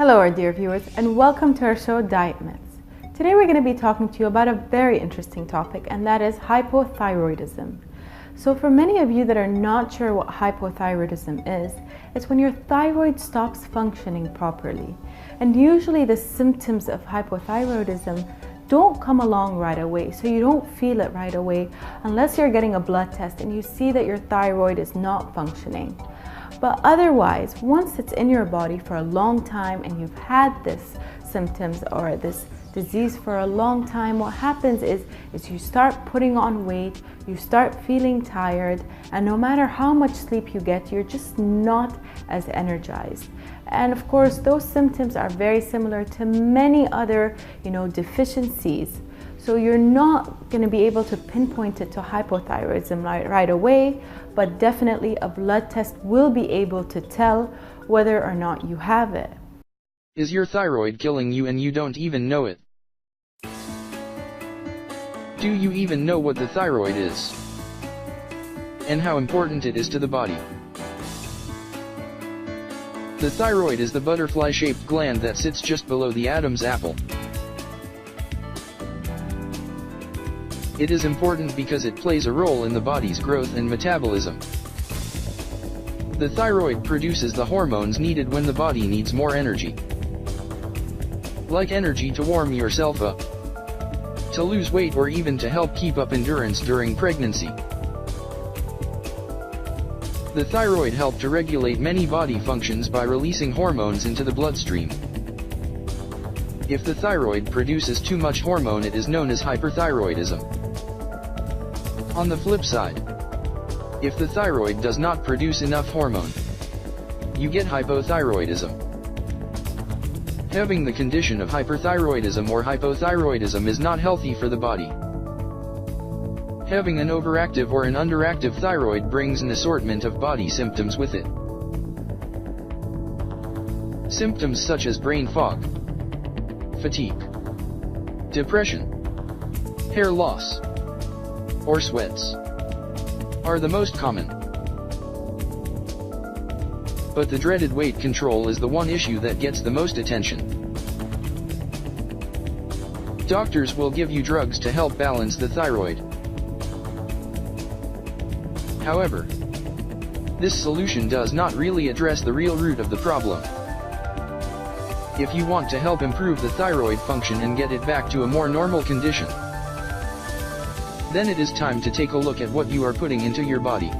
Hello our dear viewers, and welcome to our show Diet Myths. Today we're going to be talking to you about a very interesting topic, and that is hypothyroidism. So for many of you that are not sure what hypothyroidism is, it's when your thyroid stops functioning properly. And usually the symptoms of hypothyroidism don't come along right away, so you don't feel it right away unless you're getting a blood test and you see that your thyroid is not functioning. But otherwise, once it's in your body for a long time and you've had this symptoms or this disease for a long time, what happens is you start putting on weight, you start feeling tired, and no matter how much sleep you get, you're just not as energized. And of course, those symptoms are very similar to many other, deficiencies. So you're not going to be able to pinpoint it to hypothyroidism right away, but definitely a blood test will be able to tell whether or not you have it. Is your thyroid killing you and you don't even know it? Do you even know what the thyroid is? And how important it is to the body? The thyroid is the butterfly-shaped gland that sits just below the Adam's apple. It is important because it plays a role in the body's growth and metabolism. The thyroid produces the hormones needed when the body needs more energy. Like energy to warm yourself up, to lose weight, or even to help keep up endurance during pregnancy. The thyroid helps to regulate many body functions by releasing hormones into the bloodstream. If the thyroid produces too much hormone, it is known as hyperthyroidism. On the flip side, if the thyroid does not produce enough hormone, you get hypothyroidism. Having the condition of hyperthyroidism or hypothyroidism is not healthy for the body. Having an overactive or an underactive thyroid brings an assortment of body symptoms with it. Symptoms such as brain fog, fatigue, depression, hair loss, or sweats are the most common. But the dreaded weight control is the one issue that gets the most attention. Doctors will give you drugs to help balance the thyroid. However, this solution does not really address the real root of the problem. If you want to help improve the thyroid function and get it back to a more normal condition, then it is time to take a look at what you are putting into your body.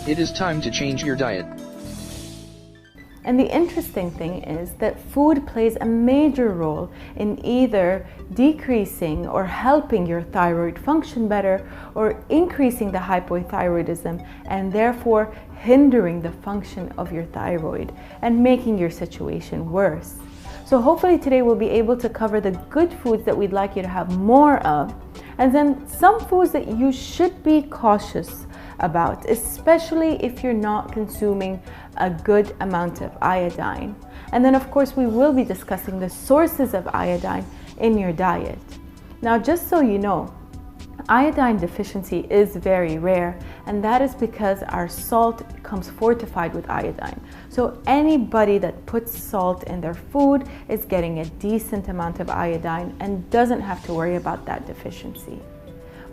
It is time to change your diet. And the interesting thing is that food plays a major role in either decreasing or helping your thyroid function better, or increasing the hypothyroidism and therefore hindering the function of your thyroid and making your situation worse. So hopefully today we'll be able to cover the good foods that we'd like you to have more of, and then some foods that you should be cautious about, especially if you're not consuming a good amount of iodine. And then of course we will be discussing the sources of iodine in your diet. Now, just so you know, iodine deficiency is very rare, and that is because our salt comes fortified with iodine. So anybody that puts salt in their food is getting a decent amount of iodine and doesn't have to worry about that deficiency.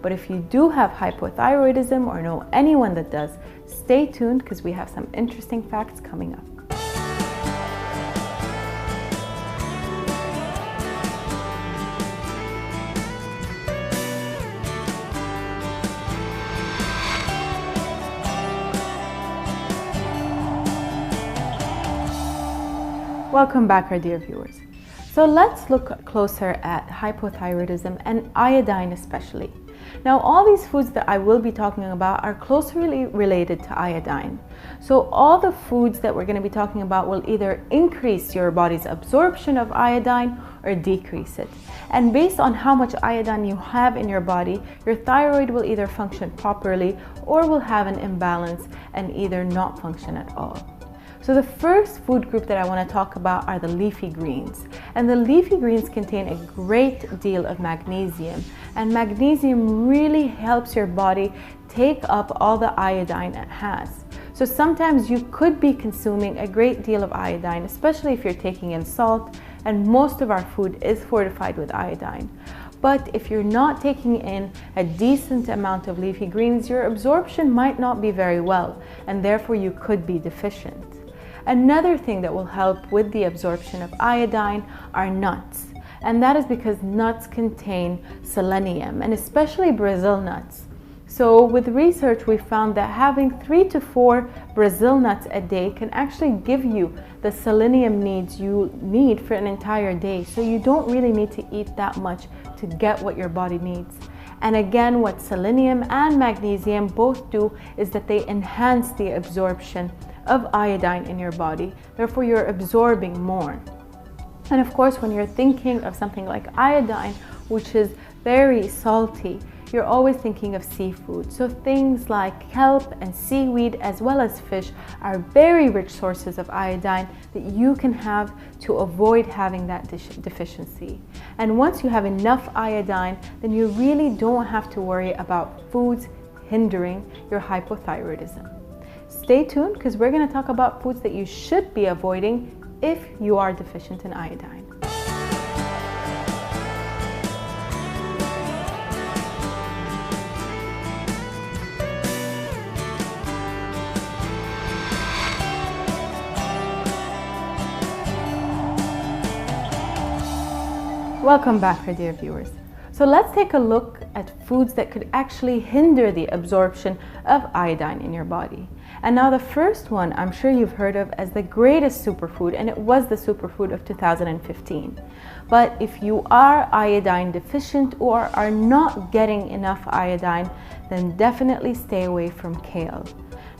But if you do have hypothyroidism or know anyone that does, stay tuned because we have some interesting facts coming up. Welcome back, our dear viewers. So let's look closer at hypothyroidism and iodine especially. Now, all these foods that I will be talking about are closely related to iodine. So all the foods that we're going to be talking about will either increase your body's absorption of iodine or decrease it. And based on how much iodine you have in your body, your thyroid will either function properly or will have an imbalance and either not function at all. So the first food group that I want to talk about are the leafy greens. And the leafy greens contain a great deal of magnesium. And magnesium really helps your body take up all the iodine it has. So sometimes you could be consuming a great deal of iodine, especially if you're taking in salt, and most of our food is fortified with iodine. But if you're not taking in a decent amount of leafy greens, your absorption might not be very well, and therefore you could be deficient. Another thing that will help with the absorption of iodine are nuts. And that is because nuts contain selenium, and especially Brazil nuts. So with research, we found that having 3 to 4 Brazil nuts a day can actually give you the selenium needs you need for an entire day. So you don't really need to eat that much to get what your body needs. And again, what selenium and magnesium both do is that they enhance the absorption of iodine in your body. Therefore, you're absorbing more. And of course, when you're thinking of something like iodine, which is very salty, you're always thinking of seafood. So things like kelp and seaweed, as well as fish, are very rich sources of iodine that you can have to avoid having that deficiency. And once you have enough iodine, then you really don't have to worry about foods hindering your hypothyroidism. Stay tuned, because we're going to talk about foods that you should be avoiding if you are deficient in iodine. Welcome back, our dear viewers. So let's take a look at foods that could actually hinder the absorption of iodine in your body. And now the first one I'm sure you've heard of as the greatest superfood, and it was the superfood of 2015. But if you are iodine deficient or are not getting enough iodine, then definitely stay away from kale.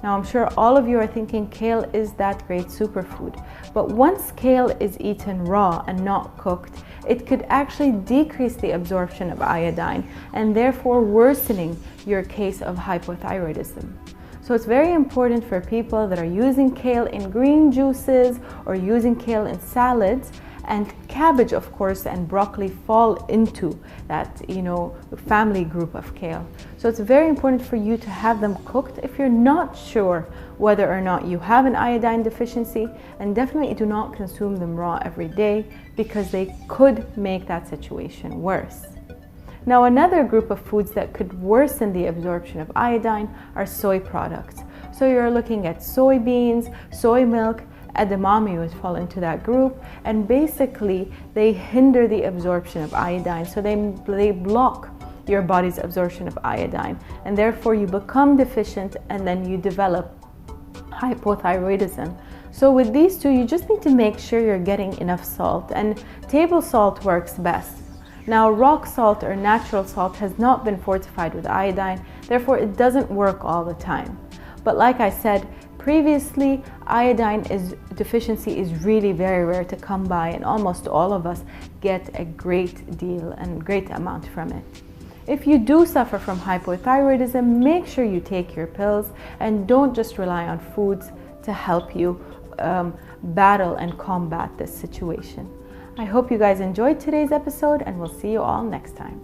Now I'm sure all of you are thinking kale is that great superfood, but once kale is eaten raw and not cooked, it could actually decrease the absorption of iodine and therefore worsening your case of hypothyroidism. So it's very important for people that are using kale in green juices or using kale in salads, and cabbage, of course, and broccoli fall into that, family group of kale. So it's very important for you to have them cooked if you're not sure whether or not you have an iodine deficiency, and definitely do not consume them raw every day because they could make that situation worse. Now, another group of foods that could worsen the absorption of iodine are soy products. So you're looking at soybeans, soy milk, edamame would fall into that group, and basically they hinder the absorption of iodine. So they block your body's absorption of iodine, and therefore you become deficient and then you develop hypothyroidism. So with these two, you just need to make sure you're getting enough salt, and table salt works best. Now, rock salt or natural salt has not been fortified with iodine, therefore it doesn't work all the time. But like I said previously, iodine deficiency is really very rare to come by, and almost all of us get a great deal and great amount from it. If you do suffer from hypothyroidism, make sure you take your pills and don't just rely on foods to help you battle and combat this situation. I hope you guys enjoyed today's episode, and we'll see you all next time.